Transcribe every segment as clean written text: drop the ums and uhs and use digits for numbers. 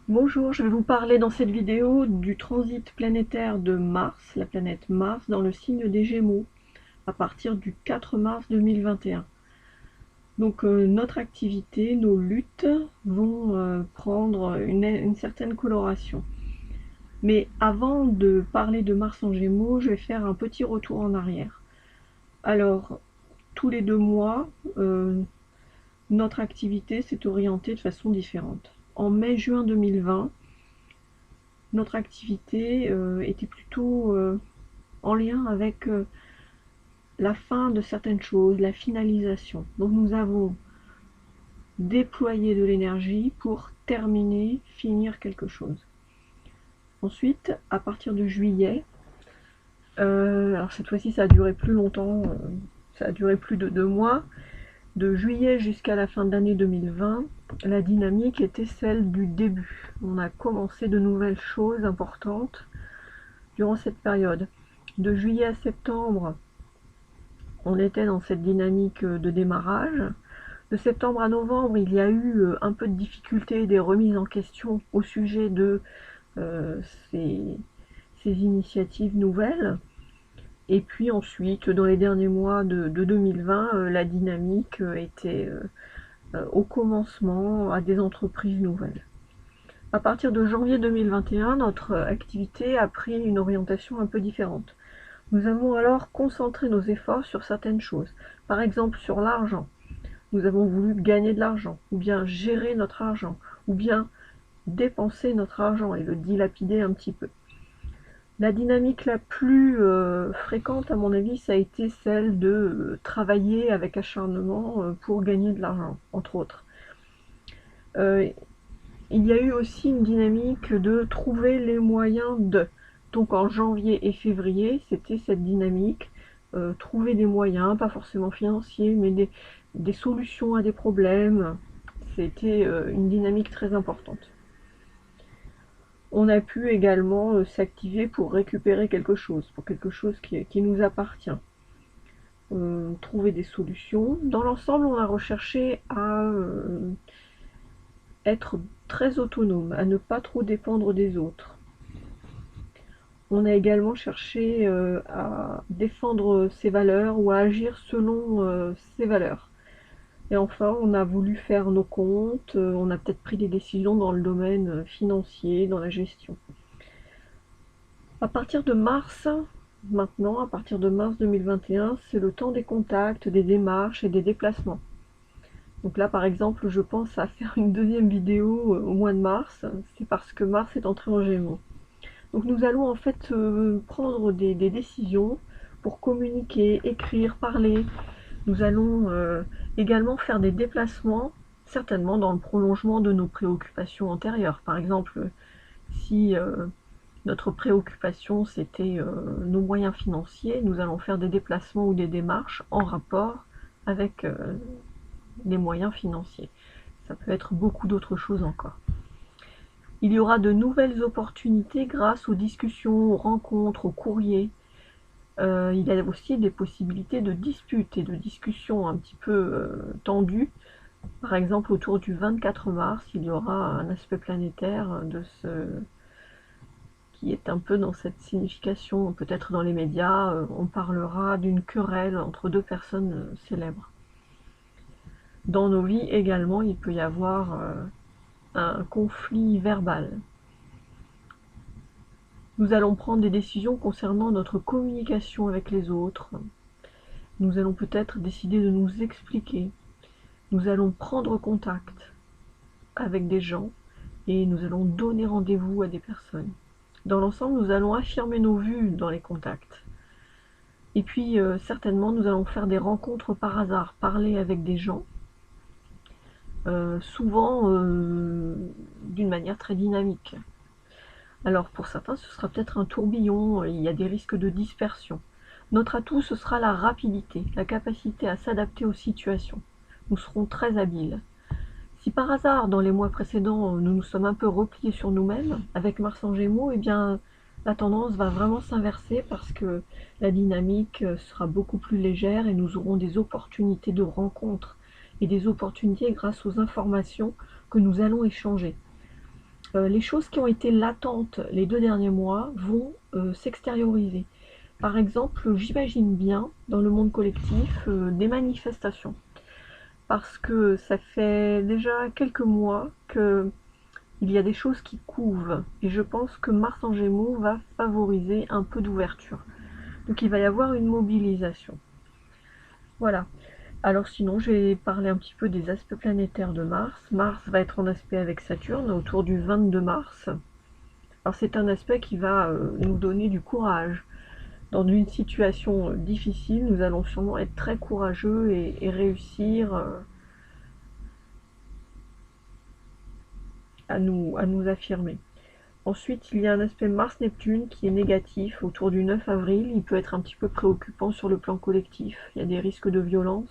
Bonjour, je vais vous parler dans cette vidéo du transit planétaire de Mars, la planète Mars, dans le signe des Gémeaux, à partir du 4 mars 2021. Donc notre activité, nos luttes vont prendre une certaine coloration. Mais avant de parler de Mars en Gémeaux, je vais faire un petit retour en arrière. Alors, tous les 2 mois, notre activité s'est orientée de façon différente. En mai-juin 2020, notre activité était plutôt en lien avec la fin de certaines choses, la finalisation. Donc nous avons déployé de l'énergie pour terminer, finir quelque chose. Ensuite, à partir de juillet, alors cette fois-ci ça a duré plus longtemps, ça a duré plus de 2 mois, de juillet jusqu'à la fin de l'année 2020, la dynamique était celle du début. On a commencé de nouvelles choses importantes durant cette période. De juillet à septembre, on était dans cette dynamique de démarrage. De septembre à novembre, il y a eu un peu de difficultés, des remises en question au sujet de euh, ces, ces initiatives nouvelles. Et puis ensuite, dans les derniers mois de 2020, la dynamique était au commencement à des entreprises nouvelles. À partir de janvier 2021, notre activité a pris une orientation un peu différente. Nous avons alors concentré nos efforts sur certaines choses. Par exemple, sur l'argent. Nous avons voulu gagner de l'argent, ou bien gérer notre argent, ou bien dépenser notre argent et le dilapider un petit peu. La dynamique la plus fréquente, à mon avis, ça a été celle de travailler avec acharnement pour gagner de l'argent, entre autres. Euh, il y a eu aussi une dynamique de trouver les moyens de. Donc en janvier et février, c'était cette dynamique, trouver des moyens, pas forcément financiers, mais des solutions à des problèmes. C'était une dynamique très importante. On a pu également s'activer pour récupérer quelque chose, pour quelque chose qui nous appartient. Trouver des solutions. Dans l'ensemble, on a recherché à être très autonome, à ne pas trop dépendre des autres. On a également cherché à défendre ses valeurs ou à agir selon ses valeurs. Et enfin, on a voulu faire nos comptes, on a peut-être pris des décisions dans le domaine financier, dans la gestion. À partir de mars, maintenant, à partir de mars 2021, c'est le temps des contacts, des démarches et des déplacements. Donc là, par exemple, je pense à faire une deuxième vidéo au mois de mars, c'est parce que Mars est entré en Gémeaux. Donc nous allons en fait prendre des décisions pour communiquer, écrire, parler. Nous allons également faire des déplacements, certainement dans le prolongement de nos préoccupations antérieures. Par exemple, si notre préoccupation c'était nos moyens financiers, nous allons faire des déplacements ou des démarches en rapport avec les moyens financiers. Ça peut être beaucoup d'autres choses encore. Il y aura de nouvelles opportunités grâce aux discussions, aux rencontres, aux courriers. Il y a aussi des possibilités de disputes et de discussions un petit peu tendues. Par exemple, autour du 24 mars, il y aura un aspect planétaire de ce qui est un peu dans cette signification. Peut-être dans les médias, on parlera d'une querelle entre deux personnes célèbres. Dans nos vies également, il peut y avoir un conflit verbal. Nous allons prendre des décisions concernant notre communication avec les autres. Nous allons peut-être décider de nous expliquer. Nous allons prendre contact avec des gens et nous allons donner rendez-vous à des personnes. Dans l'ensemble, nous allons affirmer nos vues dans les contacts. Et puis, certainement, nous allons faire des rencontres par hasard, parler avec des gens, souvent d'une manière très dynamique. Alors pour certains, ce sera peut-être un tourbillon, il y a des risques de dispersion. Notre atout, ce sera la rapidité, la capacité à s'adapter aux situations. Nous serons très habiles. Si par hasard, dans les mois précédents, nous nous sommes un peu repliés sur nous-mêmes, avec Mars en Gémeaux, eh bien, la tendance va vraiment s'inverser parce que la dynamique sera beaucoup plus légère et nous aurons des opportunités de rencontres et des opportunités grâce aux informations que nous allons échanger. Les choses qui ont été latentes les 2 derniers mois vont s'extérioriser. Par exemple, j'imagine bien dans le monde collectif des manifestations. Parce que ça fait déjà quelques mois qu'il y a des choses qui couvent. Et je pense que Mars en Gémeaux va favoriser un peu d'ouverture. Donc il va y avoir une mobilisation. Voilà. Alors sinon, je vais parler un petit peu des aspects planétaires de Mars. Mars va être en aspect avec Saturne autour du 22 mars. Alors c'est un aspect qui va nous donner du courage. Dans une situation difficile, nous allons sûrement être très courageux et réussir à nous affirmer. Ensuite, il y a un aspect Mars-Neptune qui est négatif autour du 9 avril. Il peut être un petit peu préoccupant sur le plan collectif. Il y a des risques de violence.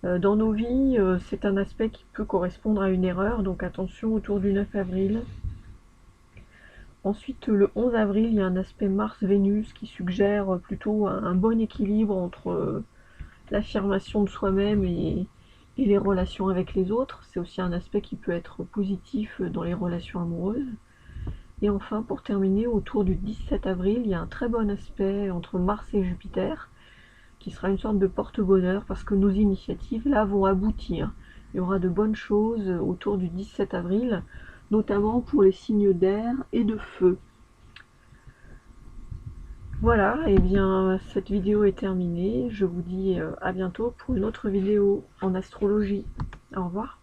Dans nos vies, c'est un aspect qui peut correspondre à une erreur, donc attention autour du 9 avril. Ensuite, le 11 avril, il y a un aspect Mars-Vénus qui suggère plutôt un bon équilibre entre l'affirmation de soi-même et les relations avec les autres. C'est aussi un aspect qui peut être positif dans les relations amoureuses. Et enfin, pour terminer, autour du 17 avril, il y a un très bon aspect entre Mars et Jupiter, qui sera une sorte de porte-bonheur parce que nos initiatives là vont aboutir. Il y aura de bonnes choses autour du 17 avril, notamment pour les signes d'air et de feu. Voilà, et bien cette vidéo est terminée. Je vous dis à bientôt pour une autre vidéo en astrologie. Au revoir.